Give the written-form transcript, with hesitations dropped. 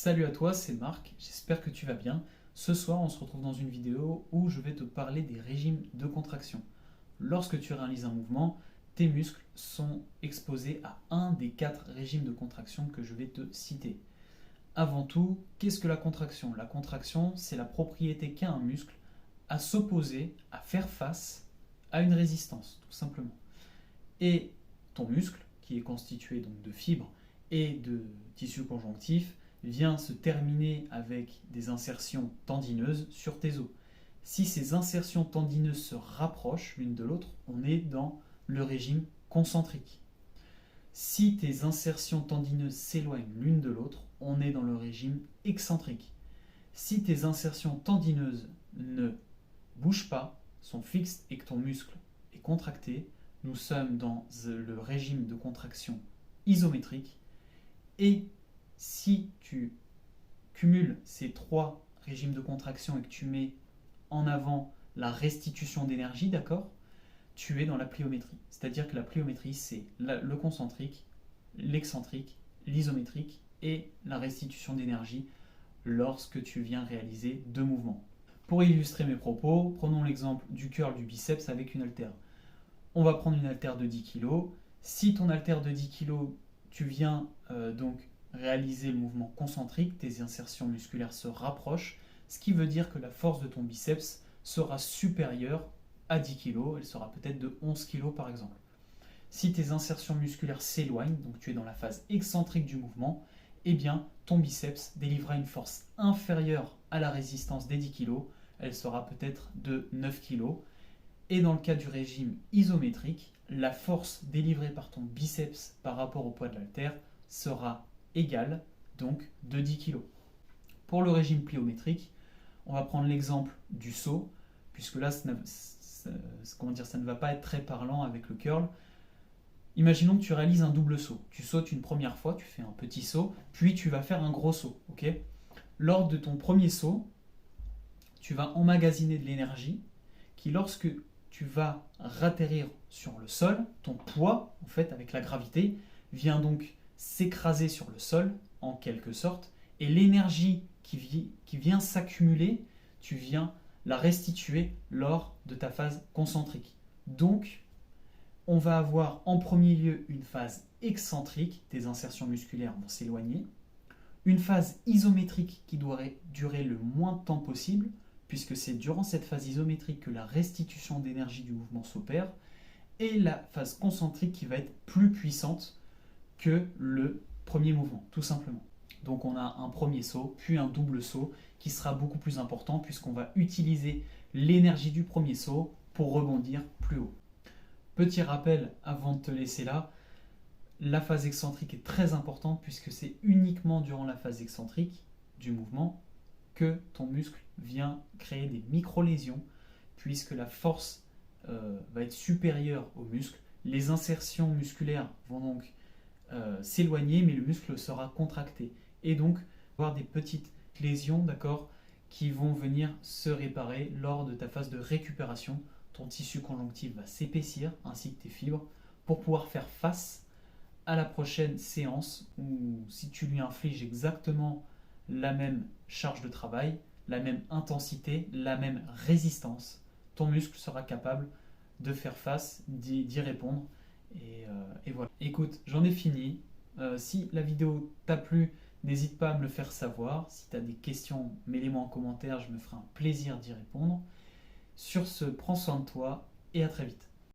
Salut à toi, c'est Marc, j'espère que tu vas bien. Ce soir, on se retrouve dans une vidéo où je vais te parler des régimes de contraction. Lorsque tu réalises un mouvement, tes muscles sont exposés à un des 4 régimes de contraction que je vais te citer. Avant tout, qu'est-ce que la contraction? La contraction, c'est la propriété qu'a un muscle à s'opposer, à faire face à une résistance, tout simplement. Et ton muscle, qui est constitué donc de fibres et de tissu conjonctif, vient se terminer avec des insertions tendineuses sur tes os. Si ces insertions tendineuses se rapprochent l'une de l'autre, on est dans le régime concentrique. Si tes insertions tendineuses s'éloignent l'une de l'autre, on est dans le régime excentrique. Si tes insertions tendineuses ne bougent pas, sont fixes et que ton muscle est contracté, nous sommes dans le régime de contraction isométrique. Et si tu cumules ces 3 régimes de contraction et que tu mets en avant la restitution d'énergie, d'accord, tu es dans la pliométrie. C'est-à-dire que la pliométrie, c'est le concentrique, l'excentrique, l'isométrique et la restitution d'énergie lorsque tu viens réaliser 2 mouvements. Pour illustrer mes propos, prenons l'exemple du curl du biceps avec une haltère. On va prendre une haltère de 10 kg. Si ton haltère de 10 kg, tu viens donc réaliser le mouvement concentrique, tes insertions musculaires se rapprochent, ce qui veut dire que la force de ton biceps sera supérieure à 10 kg, elle sera peut-être de 11 kg par exemple. Si tes insertions musculaires s'éloignent, donc tu es dans la phase excentrique du mouvement, eh bien ton biceps délivrera une force inférieure à la résistance des 10 kg, elle sera peut-être de 9 kg. Et dans le cas du régime isométrique, la force délivrée par ton biceps par rapport au poids de l'haltère sera égale, donc de 10 kg. Pour le régime pliométrique, on va prendre l'exemple du saut, puisque là, ça ne va pas être très parlant avec le curl. Imaginons que tu réalises un double saut. Tu sautes une première fois, tu fais un petit saut, puis tu vas faire un gros saut. Okay. Lors de ton premier saut, tu vas emmagasiner de l'énergie qui, lorsque tu vas ratterrir sur le sol, ton poids, en fait, avec la gravité, vient donc s'écraser sur le sol, en quelque sorte, et l'énergie qui vient s'accumuler, tu viens la restituer lors de ta phase concentrique. Donc, on va avoir en premier lieu une phase excentrique, tes insertions musculaires vont s'éloigner, une phase isométrique qui doit durer le moins de temps possible, puisque c'est durant cette phase isométrique que la restitution d'énergie du mouvement s'opère, et la phase concentrique qui va être plus puissante que le premier mouvement, tout simplement. Donc on a un premier saut, puis un double saut, qui sera beaucoup plus important, puisqu'on va utiliser l'énergie du premier saut pour rebondir plus haut. Petit rappel avant de te laisser là, la phase excentrique est très importante, puisque c'est uniquement durant la phase excentrique du mouvement que ton muscle vient créer des micro-lésions, puisque la force va être supérieure au muscle. Les insertions musculaires vont donc s'éloigner, mais le muscle sera contracté. Et donc, avoir des petites lésions, d'accord, qui vont venir se réparer lors de ta phase de récupération. Ton tissu conjonctif va s'épaissir, ainsi que tes fibres, pour pouvoir faire face à la prochaine séance, où si tu lui infliges exactement la même charge de travail, la même intensité, la même résistance, ton muscle sera capable de faire face, d'y répondre. Et voilà. Écoute, j'en ai fini. Si la vidéo t'a plu, n'hésite pas à me le faire savoir. Si tu as des questions, mets-les-moi en commentaire, je me ferai un plaisir d'y répondre. Sur ce, prends soin de toi et à très vite.